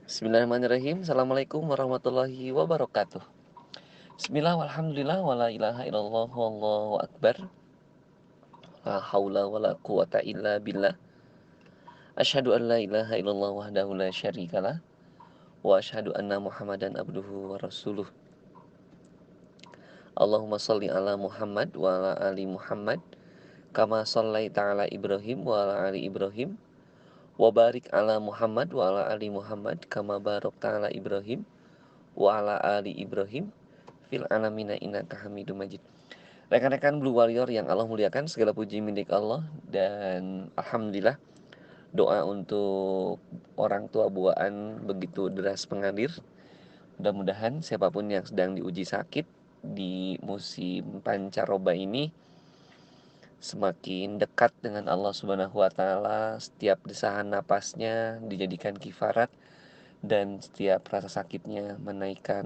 Bismillahirrahmanirrahim. Assalamualaikum warahmatullahi wabarakatuh. Bismillah walhamdulillah wala ilaha illallah wallahu akbar. La haula wala quwata illa billah. Asyhadu an la ilaha illallah wahdahu la syarikalah wa asyhadu anna Muhammadan abduhu wa rasuluh. Allahumma shalli ala Muhammad wa ala ali Muhammad kama shallaita ala Ibrahim wa ala ali Ibrahim wa barik ala Muhammad wa ala ali Muhammad kama barakta ala Ibrahim wa ala ali Ibrahim fil alamina innaka Hamidum Majid. Rekan-rekan Blue Warrior yang Allah muliakan, segala puji milik Allah. Dan alhamdulillah, doa untuk orang tua buaan begitu deras mengalir. Mudah-mudahan siapapun yang sedang diuji sakit di musim pancaroba ini semakin dekat dengan Allah Subhanahu wa taala. Setiap desahan napasnya dijadikan kifarat, dan setiap rasa sakitnya menaikkan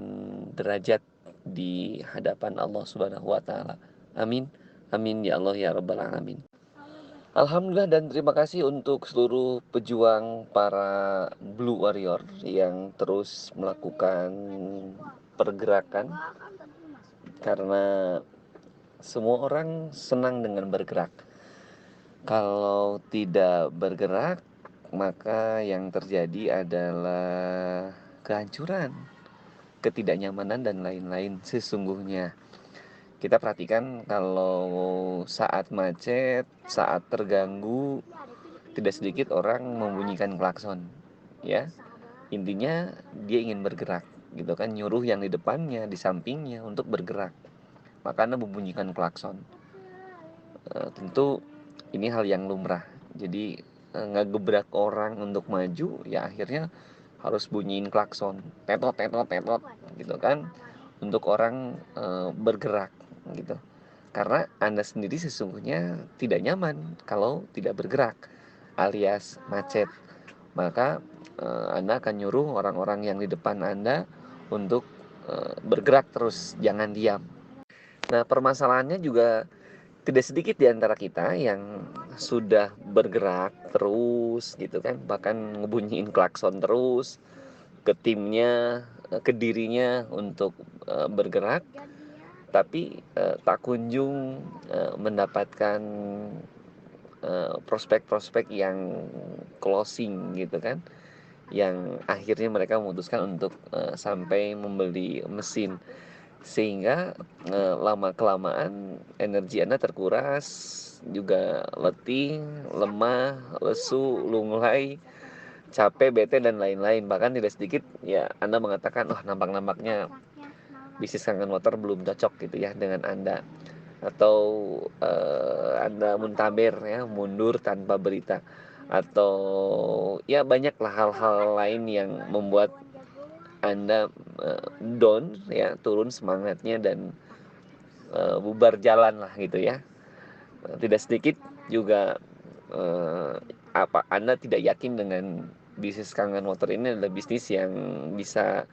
derajat di hadapan Allah Subhanahu wa taala. Amin. Amin ya Allah ya rabbal alamin. Alhamdulillah, dan terima kasih untuk seluruh pejuang para Blue Warrior yang terus melakukan pergerakan, karena semua orang senang dengan bergerak. Kalau tidak bergerak, maka yang terjadi adalah kehancuran, ketidaknyamanan, dan lain-lain sesungguhnya. Kita perhatikan kalau saat macet, saat terganggu, tidak sedikit orang membunyikan klakson, ya. Intinya dia ingin bergerak, gitu kan, nyuruh yang di depannya, di sampingnya untuk bergerak. Makanya membunyikan klakson. Tentu ini hal yang lumrah. Jadi ngegebrak orang untuk maju, ya akhirnya harus bunyiin klakson, tetot tetot tetot, gitu kan, untuk orang bergerak, gitu. Karena Anda sendiri sesungguhnya tidak nyaman kalau tidak bergerak, alias macet. Maka Anda akan nyuruh orang-orang yang di depan Anda untuk bergerak terus, jangan diam. Nah, permasalahannya juga tidak sedikit di antara kita yang sudah bergerak terus, gitu kan, bahkan ngebunyiin klakson terus ke timnya, ke dirinya untuk bergerak, tapi tak kunjung mendapatkan prospek-prospek yang closing, gitu kan, yang akhirnya mereka memutuskan untuk sampai membeli mesin, sehingga lama kelamaan energi Anda terkuras, juga letih, lemah, lesu, lunglai, capek, bete, dan lain-lain. Bahkan tidak sedikit ya Anda mengatakan, oh, nampaknya bisnis kangen motor belum cocok, gitu ya, dengan Anda. Atau Anda muntaber, ya, mundur tanpa berita. Atau ya banyaklah hal-hal lain yang membuat Anda down, ya, turun semangatnya, dan bubar jalan lah, gitu ya. Tidak sedikit juga Anda tidak yakin dengan bisnis kangen motor ini adalah bisnis yang bisa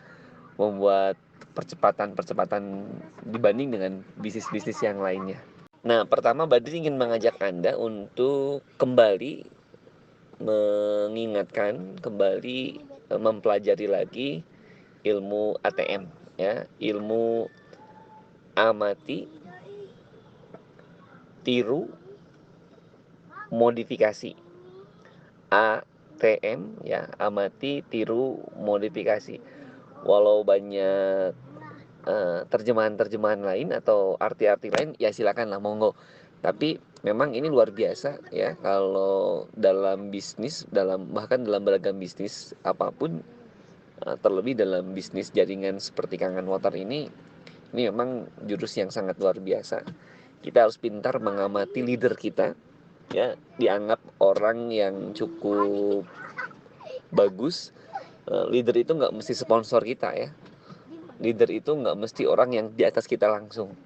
membuat percepatan dibanding dengan bisnis-bisnis yang lainnya. Nah, pertama Badri ingin mengajak Anda untuk kembali mengingatkan, kembali mempelajari lagi ilmu ATM, ya, ilmu amati, tiru, modifikasi. ATM, ya, amati, tiru, modifikasi. Walau banyak terjemahan-terjemahan lain atau arti-arti lain, ya silakanlah, monggo. Tapi memang ini luar biasa, ya, kalau dalam bisnis, bahkan dalam beragam bisnis apapun, terlebih dalam bisnis jaringan seperti kangen motor ini memang jurus yang sangat luar biasa. Kita harus pintar mengamati leader kita, ya, dianggap orang yang cukup bagus. Leader itu nggak mesti sponsor kita, ya. Leader itu nggak mesti orang yang di atas kita langsung.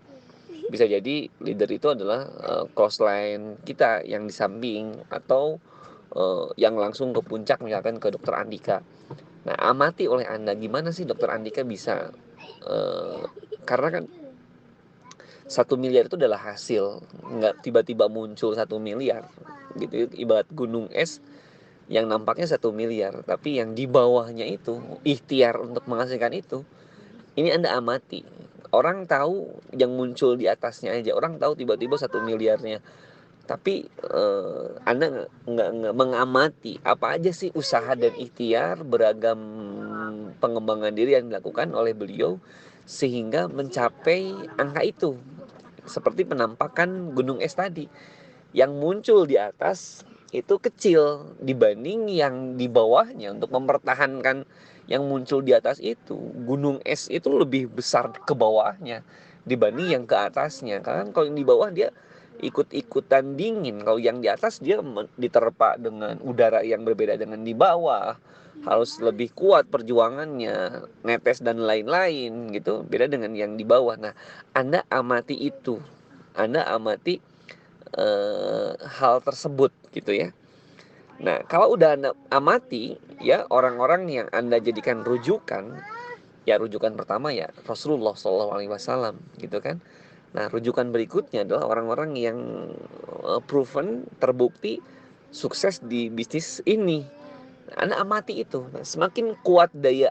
Bisa jadi leader itu adalah crossline kita yang di samping, atau yang langsung ke puncak, misalkan ke Dokter Andika. Nah, amati oleh Anda gimana sih Dokter Andika bisa, karena kan 1 miliar itu adalah hasil, nggak tiba-tiba muncul 1 miliar, gitu. Ibarat gunung es, yang nampaknya 1 miliar, tapi yang di bawahnya itu ikhtiar untuk menghasilkan itu, ini Anda amati. Orang tahu yang muncul di atasnya aja, orang tahu tiba-tiba 1 miliarnya, tapi Anda nggak mengamati apa aja sih usaha dan ikhtiar beragam pengembangan diri yang dilakukan oleh beliau sehingga mencapai angka itu. Seperti penampakan gunung es tadi, yang muncul di atas itu kecil dibanding yang di bawahnya. Untuk mempertahankan yang muncul di atas itu, gunung es itu lebih besar ke bawahnya dibanding yang ke atasnya. Karena kalau yang di bawah dia ikut-ikutan dingin, kalau yang di atas dia diterpa dengan udara yang berbeda dengan di bawah, harus lebih kuat perjuangannya, netes dan lain-lain gitu, beda dengan yang di bawah. Nah, Anda amati itu, Anda amati hal tersebut gitu ya. Nah, kalau udah Anda amati ya orang-orang yang Anda jadikan rujukan, ya rujukan pertama ya Rasulullah SAW gitu kan. Nah, rujukan berikutnya adalah orang-orang yang proven, terbukti sukses di bisnis ini. Anda amati itu. Nah, semakin kuat daya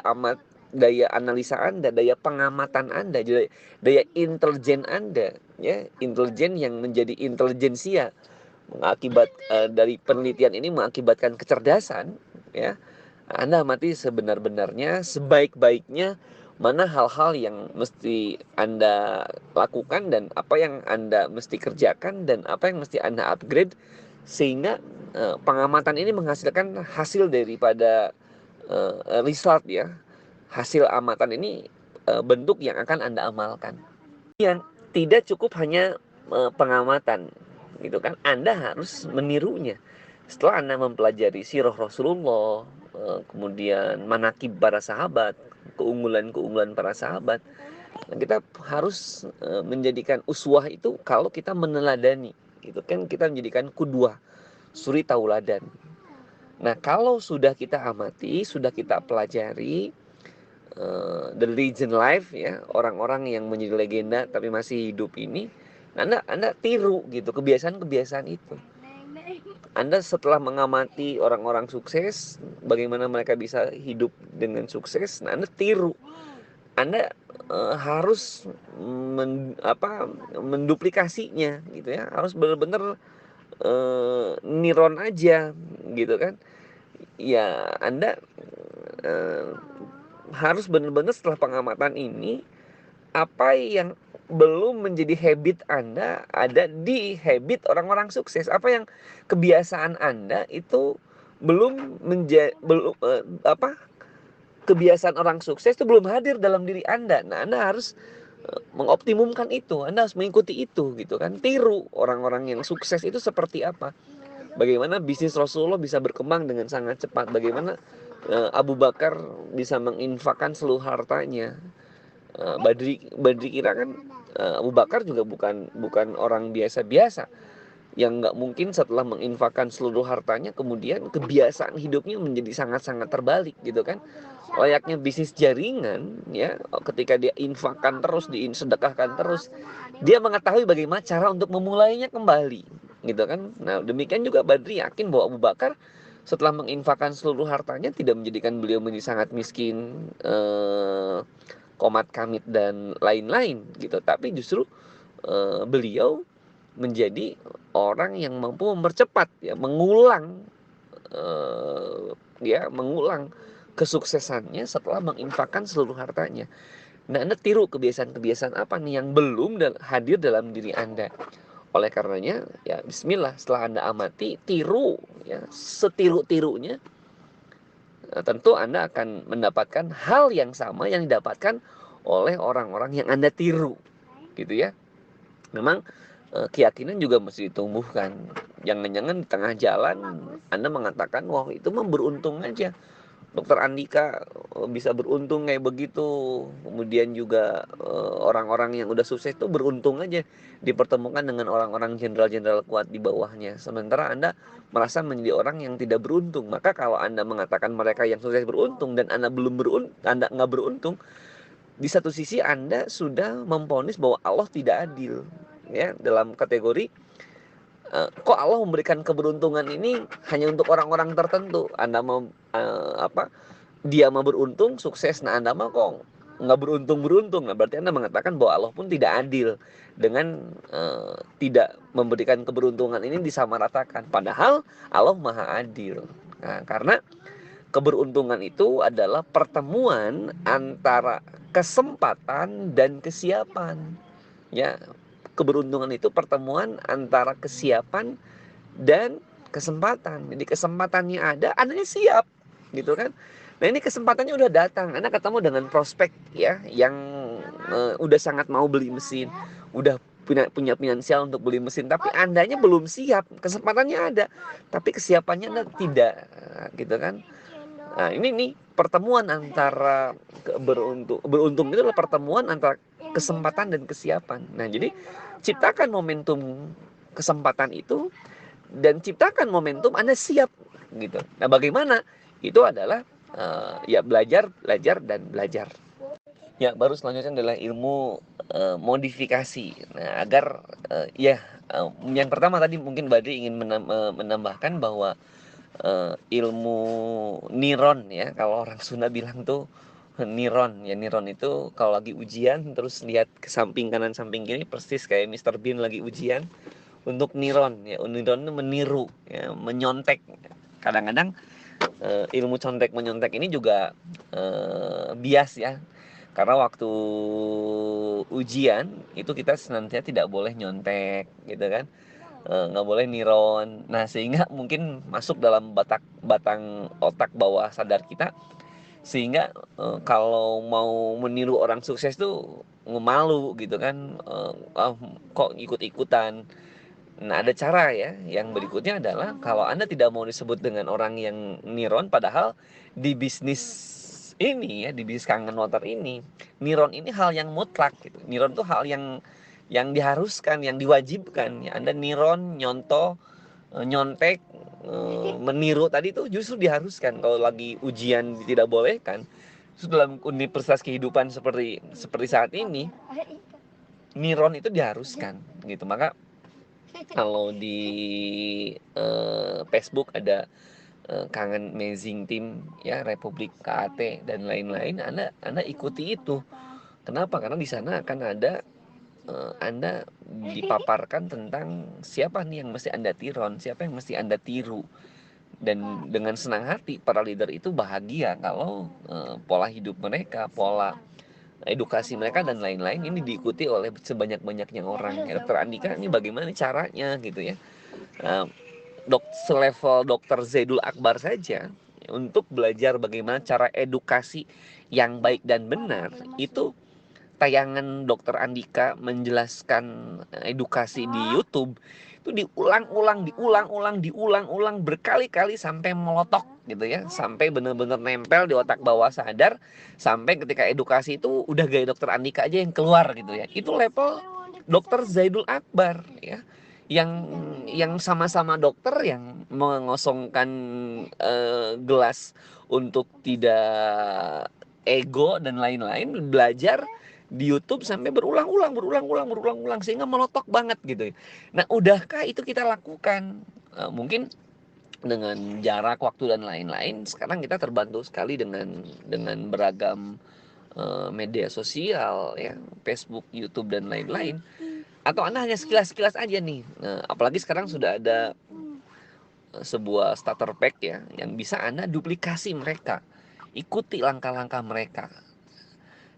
analisa Anda, daya pengamatan Anda, daya intelijen Anda, ya, intelijen yang menjadi intelijensia, dari penelitian ini mengakibatkan kecerdasan, ya. Anda amati sebenar-benarnya, sebaik-baiknya mana hal-hal yang mesti Anda lakukan dan apa yang Anda mesti kerjakan dan apa yang mesti Anda upgrade, sehingga pengamatan ini menghasilkan hasil daripada result ya. Hasil amatan ini bentuk yang akan Anda amalkan. Yang tidak cukup hanya pengamatan gitu kan, Anda harus menirunya. Setelah Anda mempelajari sirah Rasulullah, kemudian manakib para sahabat, keunggulan-keunggulan para sahabat, kita harus menjadikan uswah itu kalau kita meneladani gitu kan, kita menjadikan kudwah, suri tauladan. Nah, kalau sudah kita amati, sudah kita pelajari the legend life ya, orang-orang yang menjadi legenda tapi masih hidup ini, Anda tiru gitu kebiasaan-kebiasaan itu. Anda setelah mengamati orang-orang sukses, bagaimana mereka bisa hidup dengan sukses, nah Anda tiru. Anda harus menduplikasinya gitu ya, harus benar-benar niron aja gitu kan. Ya, Anda harus benar-benar setelah pengamatan ini, apa yang belum menjadi habit Anda ada di habit orang-orang sukses. Apa yang kebiasaan Anda itu belum kebiasaan orang sukses itu belum hadir dalam diri Anda. Nah, Anda harus mengoptimumkan itu. Anda harus mengikuti itu gitu kan. Tiru orang-orang yang sukses itu seperti apa. Bagaimana bisnis Rasulullah bisa berkembang dengan sangat cepat. Bagaimana Abu Bakar bisa menginfakkan seluruh hartanya. Badri kira kan Abu Bakar juga bukan orang biasa-biasa yang nggak mungkin setelah menginfakkan seluruh hartanya kemudian kebiasaan hidupnya menjadi sangat-sangat terbalik gitu kan. Layaknya bisnis jaringan ya, ketika dia infakkan terus, disedekahkan terus, dia mengetahui bagaimana cara untuk memulainya kembali gitu kan. Nah, demikian juga Badri yakin bahwa Abu Bakar setelah menginfakkan seluruh hartanya tidak menjadikan beliau menjadi sangat miskin, komat kamit dan lain-lain gitu, tapi justru beliau menjadi orang yang mampu mempercepat ya, mengulang kesuksesannya setelah menginfakkan seluruh hartanya. Nah, Anda tiru kebiasaan-kebiasaan apa nih yang belum hadir dalam diri Anda. Oleh karenanya, ya bismillah, setelah Anda amati, tiru ya, setiru-tirunya. Tentu Anda akan mendapatkan hal yang sama yang didapatkan oleh orang-orang yang Anda tiru gitu ya. Memang keyakinan juga mesti ditumbuhkan. Jangan-jangan di tengah jalan Anda mengatakan, wah itu mah beruntung aja, Dokter Andika bisa beruntung kayak begitu. Kemudian juga orang-orang yang udah sukses itu beruntung aja dipertemukan dengan orang-orang jenderal-jenderal kuat di bawahnya. Sementara Anda merasa menjadi orang yang tidak beruntung. Maka kalau Anda mengatakan mereka yang sukses beruntung dan Anda Anda nggak beruntung, di satu sisi Anda sudah memvonis bahwa Allah tidak adil ya, dalam kategori kok Allah memberikan keberuntungan ini hanya untuk orang-orang tertentu. Anda mau dia mau beruntung, sukses, nah Anda mah kok nggak beruntung. Nah, berarti Anda mengatakan bahwa Allah pun tidak adil dengan tidak memberikan keberuntungan ini disamaratakan. Padahal Allah maha adil. Nah, karena keberuntungan itu adalah pertemuan antara kesempatan dan kesiapan. Ya, keberuntungan itu pertemuan antara kesiapan dan kesempatan. Jadi kesempatannya ada, Andanya siap, gitu kan? Nah, ini kesempatannya udah datang. Anda ketemu dengan prospek ya yang udah sangat mau beli mesin, udah punya finansial untuk beli mesin, tapi Andanya belum siap. Kesempatannya ada, tapi kesiapannya Anda tidak, gitu kan? Nah, ini nih pertemuan antara beruntung itu adalah pertemuan antara kesempatan dan kesiapan. Nah, jadi ciptakan momentum kesempatan itu dan ciptakan momentum Anda siap gitu. Nah, bagaimana? Itu adalah ya belajar dan belajar. Ya, baru selanjutnya adalah ilmu modifikasi. Nah, agar yang pertama tadi mungkin Badri ingin menambahkan bahwa ilmu niron ya, kalau orang Sunda bilang tuh niron ya. Niron itu kalau lagi ujian terus lihat ke samping kanan samping kiri persis kayak Mr. Bean lagi ujian. Untuk niron ya, niron itu meniru ya, menyontek. Kadang-kadang ilmu contek menyontek ini juga bias ya, karena waktu ujian itu kita senantiasa tidak boleh nyontek gitu kan, nggak boleh niron. Nah, sehingga mungkin masuk dalam batang otak bawah sadar kita, sehingga kalau mau meniru orang sukses tuh malu gitu kan, kok ikut-ikutan. Nah, ada cara ya. Yang berikutnya adalah kalau Anda tidak mau disebut dengan orang yang niron, padahal di bisnis ini ya, di bisnis kangen motor ini, niron ini hal yang mutlak gitu. Niron itu hal yang diharuskan, yang diwajibkan ya. Anda niron, nyontoh, nyontek, meniru tadi itu justru diharuskan. Kalau lagi ujian tidak boleh kan. Terus dalam universitas kehidupan seperti saat ini, niron itu diharuskan gitu. Maka kalau di Facebook ada Kangen Amazing Team ya, Republik KAT dan lain-lain, Anda ikuti itu. Kenapa? Karena di sana akan ada Anda dipaparkan tentang siapa nih yang mesti Anda tiron, siapa yang mesti Anda tiru. Dan dengan senang hati para leader itu bahagia kalau pola hidup mereka, pola edukasi mereka dan lain-lain ini diikuti oleh sebanyak-banyaknya orang. Ya, Dokter Andika ini bagaimana caranya gitu ya. Selevel Dokter Zaidul Akbar saja untuk belajar bagaimana cara edukasi yang baik dan benar, itu tayangan Dokter Andika menjelaskan edukasi di YouTube itu diulang-ulang berkali-kali sampai melotok gitu ya, sampai benar-benar nempel di otak bawah sadar, sampai ketika edukasi itu udah gaya Dokter Andika aja yang keluar gitu ya. Itu level Dokter Zaidul Akbar ya, yang sama-sama dokter yang mengosongkan gelas untuk tidak ego dan lain-lain, belajar di YouTube sampai berulang-ulang sehingga melotok banget gitu. Nah, udahkah itu kita lakukan? Mungkin dengan jarak waktu dan lain-lain, sekarang kita terbantu sekali dengan beragam media sosial ya, Facebook, YouTube dan lain-lain. Atau Anda hanya sekilas-sekilas aja nih. Nah, apalagi sekarang sudah ada sebuah starter pack ya, yang bisa Anda duplikasi mereka. Ikuti langkah-langkah mereka.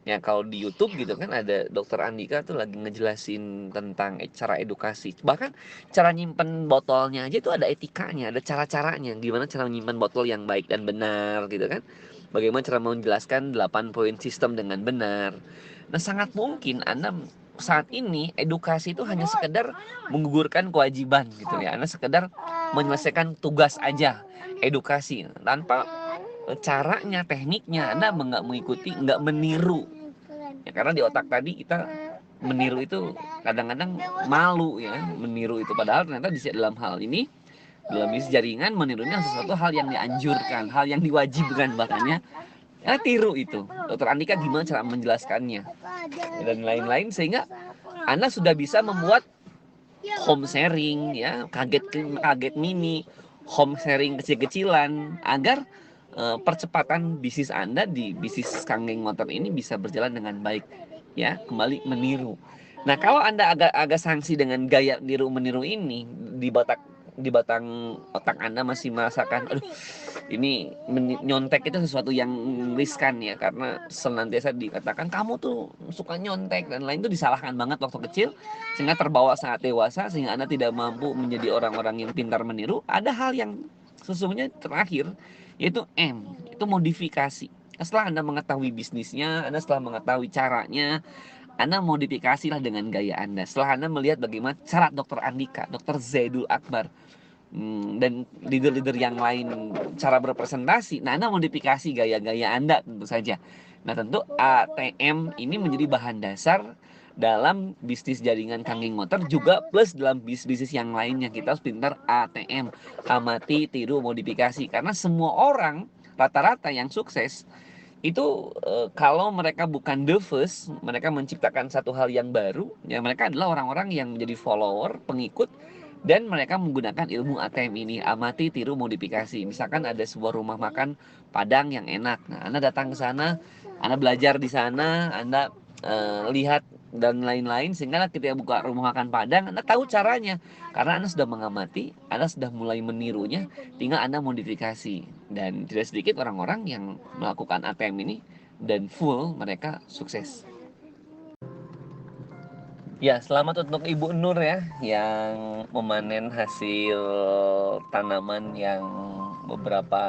Ya, kalau di YouTube gitu kan ada Dokter Andika tuh lagi ngejelasin tentang cara edukasi. Bahkan cara nyimpen botolnya aja tuh ada etikanya, ada cara-caranya. Gimana cara menyimpan botol yang baik dan benar gitu kan. Bagaimana cara menjelaskan 8 poin sistem dengan benar. Nah, sangat mungkin Anda saat ini edukasi itu hanya sekedar menggugurkan kewajiban gitu ya. Anda sekedar menyelesaikan tugas aja edukasi tanpa caranya, tekniknya Anda nggak mengikuti, nggak meniru ya, karena di otak tadi kita meniru itu kadang-kadang malu ya, meniru itu, padahal ternyata di dalam hal ini, dalam bisnis jaringan, menirunya sesuatu hal yang dianjurkan, hal yang diwajibkan, bahkannya ya tiru itu. Dokter Andika gimana cara menjelaskannya dan lain-lain, sehingga Anda sudah bisa membuat home sharing ya, kaget mini, home sharing kecil-kecilan agar percepatan bisnis Anda di bisnis Kanggeng Motor ini bisa berjalan dengan baik ya, kembali meniru. Nah, kalau Anda agak sanksi dengan gaya niru meniru ini di batang otak Anda masih merasakan, aduh, ini nyontek itu sesuatu yang riskan ya, karena senantiasa dikatakan kamu tuh suka nyontek dan lain, itu disalahkan banget waktu kecil sehingga terbawa saat dewasa sehingga Anda tidak mampu menjadi orang-orang yang pintar meniru. Ada hal yang sesungguhnya terakhir, yaitu M, itu modifikasi. Setelah Anda mengetahui bisnisnya, Anda setelah mengetahui caranya, Anda modifikasilah dengan gaya Anda. Setelah Anda melihat bagaimana cara Dokter Andika, Dokter Zaidul Akbar, dan leader-leader yang lain cara berpresentasi, nah Anda modifikasi gaya-gaya Anda tentu saja. Nah, tentu ATM ini menjadi bahan dasar dalam bisnis jaringan Kanggeng Motor, juga plus dalam bisnis yang lainnya. Kita harus pintar ATM, amati, tiru, modifikasi. Karena semua orang rata-rata yang sukses itu kalau mereka bukan the first, mereka menciptakan satu hal yang baru, ya mereka adalah orang-orang yang menjadi follower, pengikut, dan mereka menggunakan ilmu ATM ini, amati, tiru, modifikasi. Misalkan ada sebuah rumah makan Padang yang enak, nah Anda datang ke sana, Anda belajar di sana, Anda lihat dan lain-lain, sehingga ketika buka rumah makan Padang, Anda tahu caranya, karena Anda sudah mengamati, Anda sudah mulai menirunya, tinggal Anda modifikasi. Dan tidak sedikit orang-orang yang melakukan ATM ini dan full mereka sukses. Ya, selamat untuk Ibu Nur ya, yang memanen hasil tanaman yang beberapa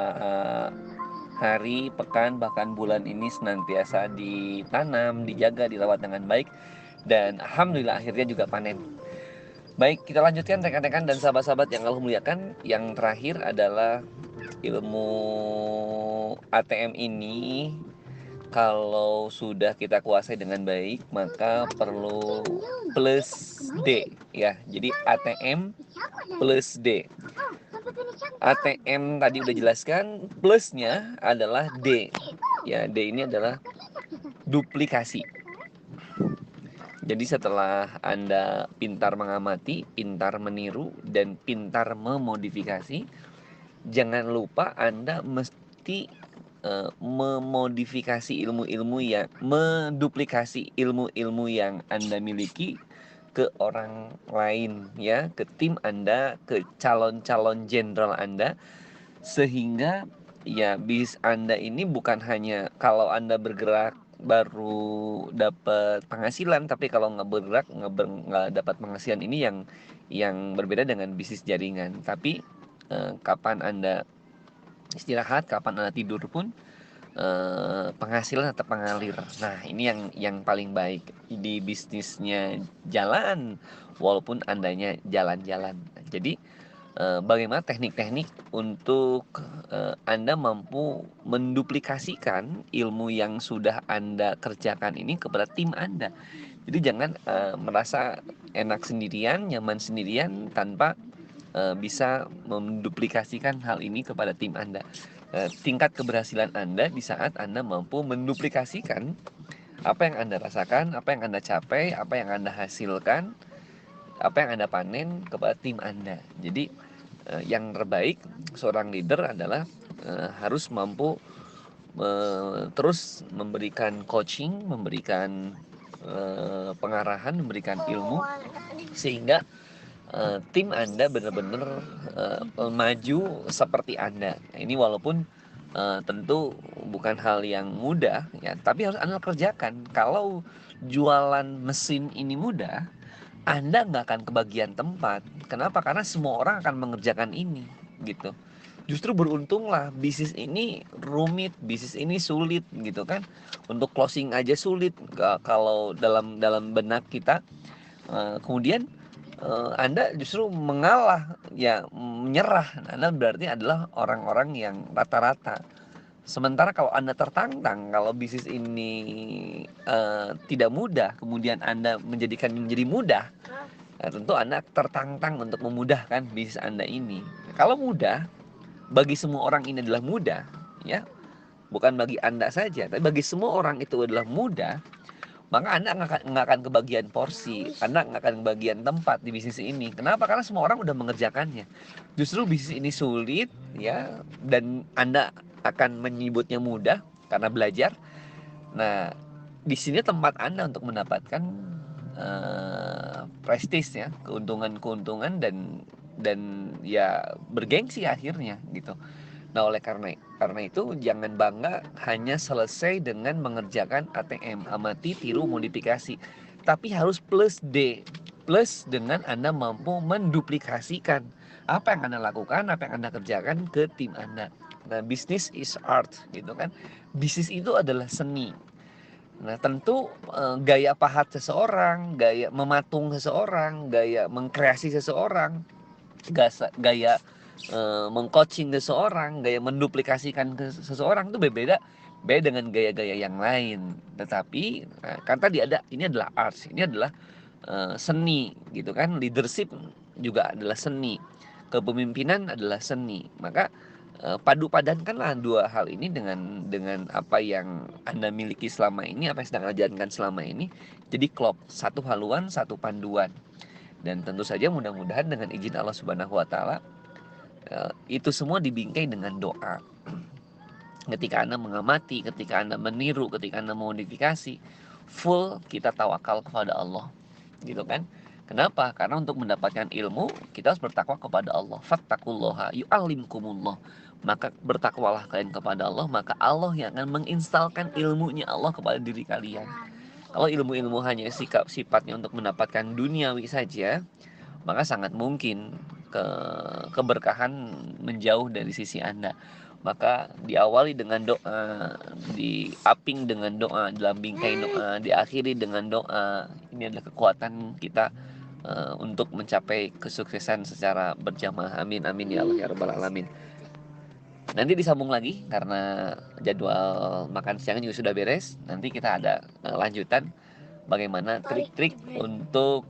hari, pekan, bahkan bulan ini senantiasa ditanam, dijaga, dirawat dengan baik, dan alhamdulillah akhirnya juga panen. Baik, kita lanjutkan rekan-rekan dan sahabat-sahabat yang Allah muliakan. Yang terakhir adalah ilmu ATM ini, kalau sudah kita kuasai dengan baik, maka perlu plus D ya. Jadi ATM plus D. ATM tadi udah jelaskan, plusnya adalah D. Ya, D ini adalah duplikasi. Jadi setelah Anda pintar mengamati, pintar meniru, dan pintar memodifikasi, jangan lupa Anda mesti memodifikasi ilmu-ilmu yang, menduplikasi ilmu-ilmu yang Anda miliki ke orang lain ya, ke tim Anda, ke calon-calon jenderal Anda, sehingga ya bis Anda ini bukan hanya kalau Anda bergerak baru dapat penghasilan, tapi kalau nggak bergerak nggak dapat penghasilan. Ini yang berbeda dengan bisnis jaringan. Tapi kapan Anda istirahat, kapan Anda tidur pun penghasilan tetap mengalir. Nah, ini yang paling baik di bisnisnya jalan, walaupun Andanya jalan-jalan. Jadi bagaimana teknik-teknik untuk Anda mampu menduplikasikan ilmu yang sudah Anda kerjakan ini kepada tim Anda. Jadi jangan merasa enak sendirian, nyaman sendirian tanpa bisa menduplikasikan hal ini kepada tim Anda. Tingkat keberhasilan Anda di saat Anda mampu menduplikasikan apa yang Anda rasakan, apa yang Anda capai, apa yang Anda hasilkan, apa yang Anda panen kepada tim Anda. Jadi yang terbaik seorang leader adalah harus mampu terus memberikan coaching, memberikan pengarahan, memberikan ilmu, sehingga tim Anda benar-benar maju seperti Anda. Nah, ini walaupun tentu bukan hal yang mudah ya, tapi harus Anda kerjakan. Kalau jualan mesin ini mudah, Anda nggak akan kebagian tempat. Kenapa? Karena semua orang akan mengerjakan ini gitu. Justru beruntunglah bisnis ini rumit, bisnis ini sulit gitu kan. Untuk closing aja sulit kalau dalam benak kita. Kemudian Anda justru mengalah ya, menyerah. Anda berarti adalah orang-orang yang rata-rata. Sementara kalau Anda tertantang, kalau bisnis ini tidak mudah, kemudian Anda menjadikannya menjadi mudah, tentu Anda tertantang untuk memudahkan bisnis Anda ini. Kalau mudah, bagi semua orang ini adalah mudah, ya, bukan bagi Anda saja, tapi bagi semua orang itu adalah mudah. maka Anda nggak akan kebagian porsi, Anda nggak akan kebagian tempat di bisnis ini. Kenapa? Karena semua orang udah mengerjakannya. Justru bisnis ini sulit ya, dan Anda akan menyebutnya mudah karena belajar. Nah, di sini tempat Anda untuk mendapatkan prestis ya, keuntungan-keuntungan dan ya bergengsi akhirnya gitu. Nah, oleh karena itu jangan bangga hanya selesai dengan mengerjakan ATM, amati, tiru, modifikasi. Tapi harus plus D. Plus dengan Anda mampu menduplikasikan apa yang Anda lakukan, apa yang Anda kerjakan ke tim Anda. Nah, business is art gitu kan. Bisnis itu adalah seni. Nah, tentu gaya pahat seseorang, gaya mematung seseorang, gaya mengkreasi seseorang, gaya mengcoaching seseorang, gaya menduplikasikan ke seseorang itu berbeda dengan gaya-gaya yang lain. Tetapi kan tadi ada, ini adalah arts, ini adalah seni gitu kan. Leadership juga adalah seni, kepemimpinan adalah seni. Maka padu padankanlah dua hal ini dengan apa yang Anda miliki selama ini, apa yang sedang Anda jalankan selama ini, jadi klop, satu haluan, satu panduan. Dan tentu saja mudah-mudahan dengan izin Allah Subhanahu wa taala itu semua dibingkai dengan doa. Ketika Anda mengamati, ketika Anda meniru, ketika Anda memodifikasi, full kita tawakal kepada Allah. Gitu kan? Kenapa? Karena untuk mendapatkan ilmu, kita harus bertakwa kepada Allah. Fattaqullaha yu'allimkumullah. Maka bertakwalah kalian kepada Allah, maka Allah yang akan menginstalkan ilmunya Allah kepada diri kalian. Kalau ilmu-ilmu hanya sifatnya untuk mendapatkan duniawi saja, maka sangat mungkin keberkahan menjauh dari sisi Anda. Maka diawali dengan doa, diaping dengan doa, dalam bingkai doa, diakhiri dengan doa. Ini adalah kekuatan kita untuk mencapai kesuksesan secara berjamaah. Amin amin ya Allah ya rabbal alamin. Nanti disambung lagi karena jadwal makan siangnya juga sudah beres. Nanti kita ada lanjutan bagaimana trik-trik untuk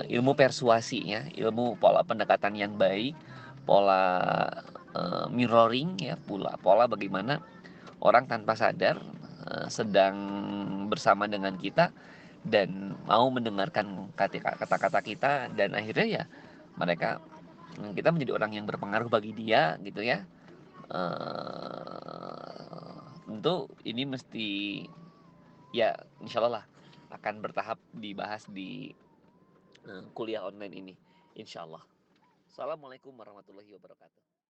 ilmu persuasi ya, ilmu pola pendekatan yang baik, pola mirroring ya, pola bagaimana orang tanpa sadar sedang bersama dengan kita dan mau mendengarkan kata-kata kita, dan akhirnya ya mereka kita menjadi orang yang berpengaruh bagi dia gitu ya. Tentu ini mesti ya insya Allah lah akan bertahap dibahas di kuliah online ini insya Allah. Assalamualaikum warahmatullahi wabarakatuh.